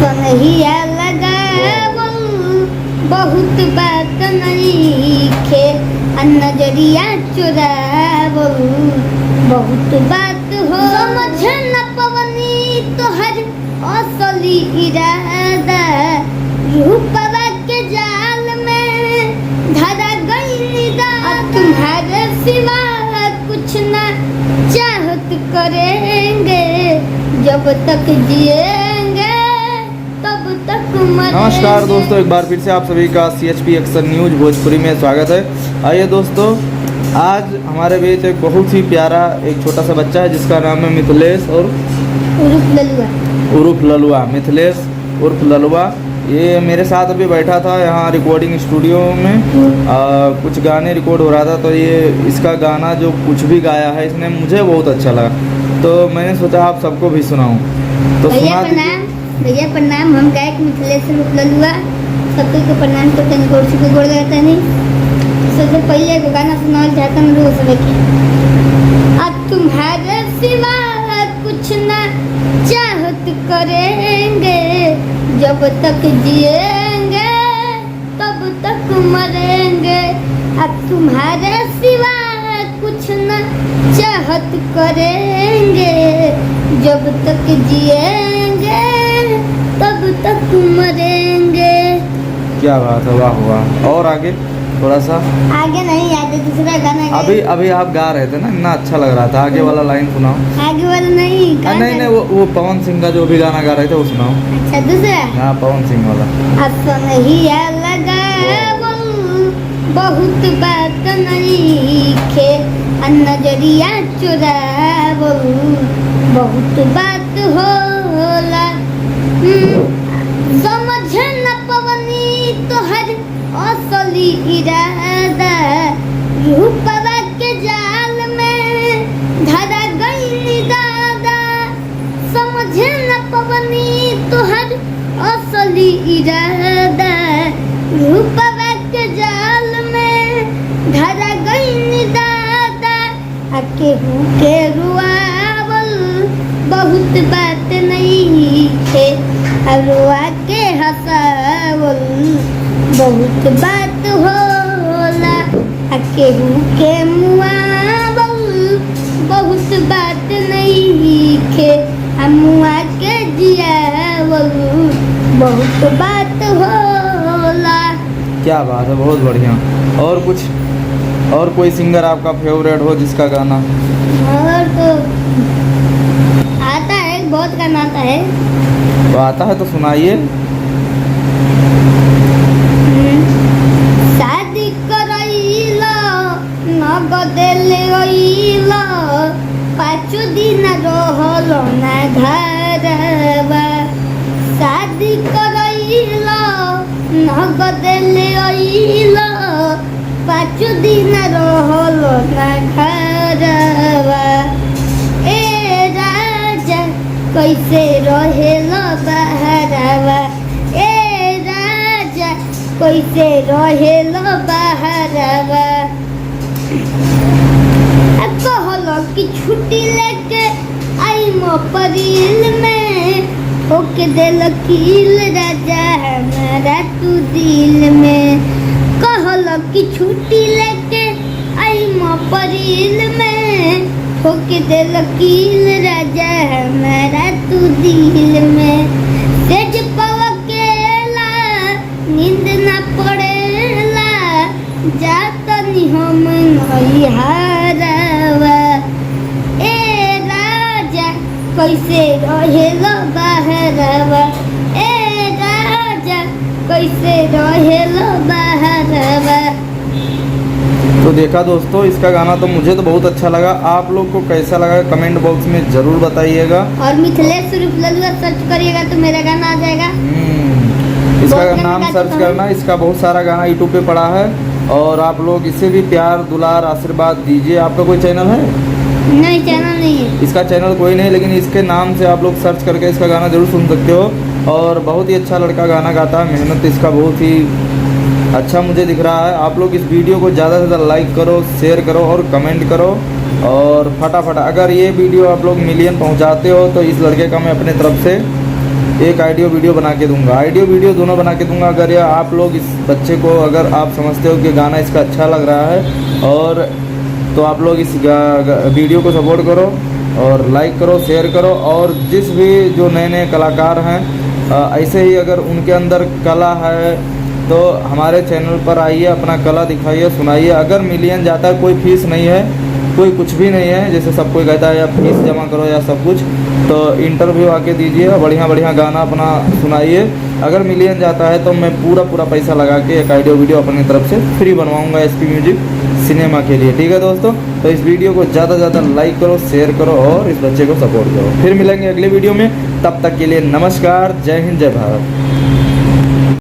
सोनहिया लगावल बहुत बात नइखे, आ नजरिया चुरावल बहुत बात हो। समझ न पवनी तोहर असली इरादा, रूपवा के जाल में धरा गइली दादा। तुम्हारे सिवा कुछ ना चाहत करेंगे, जब तक जिएंगे तब तक मरेंगे। नमस्कार दोस्तों, एक बार फिर से आप सभी का CHP अक्सर न्यूज भोजपुरी में स्वागत है। आइए दोस्तों, आज हमारे बीच एक बहुत ही प्यारा एक छोटा सा बच्चा है जिसका नाम है मिथिलेश और उर्फ ललुआ। मिथिलेश उर्फ ललुआ ये मेरे साथ अभी बैठा था यहाँ रिकॉर्डिंग स्टूडियो में। कुछ गाने रिकॉर्ड हो रहा था, तो ये इसका गाना जो कुछ भी गाया है इसने मुझे बहुत अच्छा लगा, तो मैंने सोचा आप सबको भी सुनाऊं। तो सुना दीजिए। भैया प्रणाम, हम गायक मिथिलेश उर्फ ललुआ सबको को प्रणाम करते हैं, गोरसी को गोड़ लगाते नहीं। सबसे पहले एक गाना सुनाना चाहता हूँ लोग सब के। अब तुम्हारे सिवा कुछ ना चाहत करेंगे, जब तक जिएंगे तब तक मरेंगे। अब तुम्हारे सिवा कुछ न चाहत करेंगे, जब तक जिएंगे तब तक मरेंगे। क्या बात है, वाह वाह। और आगे थोड़ा सा आगे नहीं आते, दूसरा गाना अभी आप गा रहे थे ना, इतना अच्छा लग रहा था। आगे वाला लाइन सुनाओ। आगे वाला नहीं नहीं वो पवन सिंह का जो भी गाना गा रहे थे वो सुनाओ। अच्छा दूसरा, हाँ पवन सिंह वाला। अब सोनहिया लगावल बहुत बात नइखे, आ नजरिया चुरावल बहुत बात होला। समझ न पवनी तोहर असली इरादा, रूपवा के जाल में धरा गइली दादा। समझ न पवनी तोहर असली इरादा, रूपवा के जाल में धरा गइली दादा। आ केहू के रुआवल बहुत बात नइखे, आ रुआ के हंसावल बहुत बात होला। आ केहू के मुआवल बहुत बात नइखे, आ मुआ के जियावल बहुत बात होला। क्या बात है, बहुत बढ़िया। और कोई सिंगर आपका फेवरेट हो जिसका गाना? और तो आता है, बहुत गाना आता है। तो आता है तो सुनाइए। शादी करैला नगद लेइला, 5 दिन रहल ना घरवा। शादी करैला नगद लेइला, 5 दिन रहल ना घरवा। ए राजा कैसे रहेला बहरवा, ए राजा कैसे रहेला बहरवा। कहलो कि छुट्टी लेके आई मोपरिल में, होके दिल कील राजा हमारा तू दिल में। कहलो कि छुट्टी लेके आई मोपरिल में, होके दिल कील राजा हमारा तू दिल में। सेज पवकेला नींद न पड़ेला, जातनी हम नैहरवा। ए राजा कैसे रहेला बहरवा, ए राजा कैसे रहेला बहरवा। तो देखा दोस्तों, इसका गाना तो मुझे तो बहुत अच्छा लगा। आप लोग को कैसा लगा कमेंट बॉक्स में जरूर बताइएगा। और मिथिलेश उर्फ ललुआ सर्च करिएगा तो मेरा गाना आ जाएगा। इसका नाम सर्च करना। इसका बहुत सारा गाना यूट्यूब पे पड़ा है, और आप लोग इसे भी प्यार दुलार आशीर्वाद दीजिए। आपका कोई चैनल है? नहीं, चैनल नहीं है। इसका चैनल कोई नहीं, लेकिन इसके नाम से आप लोग सर्च करके इसका गाना जरूर सुन सकते हो। और बहुत ही अच्छा लड़का गाना गाता है, मेहनत इसका बहुत ही अच्छा मुझे दिख रहा है। आप लोग इस वीडियो को ज़्यादा से ज़्यादा लाइक करो, शेयर करो और कमेंट करो। और फटाफट अगर ये वीडियो आप लोग मिलियन पहुंचाते हो तो इस लड़के का मैं अपने तरफ से एक ऑडियो वीडियो बना के दूंगा, ऑडियो वीडियो दोनों बना के दूंगा। अगर या आप लोग इस बच्चे को, अगर आप समझते हो कि गाना इसका अच्छा लग रहा है और तो आप लोग इस वीडियो को सपोर्ट करो और लाइक करो, शेयर करो। और जिस भी जो नए नए कलाकार हैं ऐसे ही अगर उनके अंदर कला है तो हमारे चैनल पर आइए, अपना कला दिखाइए, सुनाइए। अगर मिलियन जाता है, कोई फीस नहीं है, कोई कुछ भी नहीं है, जैसे सब कोई कहता है या फीस जमा करो या सब कुछ, तो इंटरव्यू आके दीजिए, बढ़िया बढ़िया गाना अपना सुनाइए। अगर मिलियन जाता है तो मैं पूरा पैसा लगा के एक ऑडियो वीडियो अपनी तरफ से फ्री बनवाऊंगा SP म्यूजिक सिनेमा के लिए। ठीक है दोस्तों, तो इस वीडियो को ज़्यादा से ज़्यादा लाइक करो, शेयर करो और इस बच्चे को सपोर्ट करो। फिर मिलेंगे अगले वीडियो में, तब तक के लिए नमस्कार, जय हिंद, जय भारत।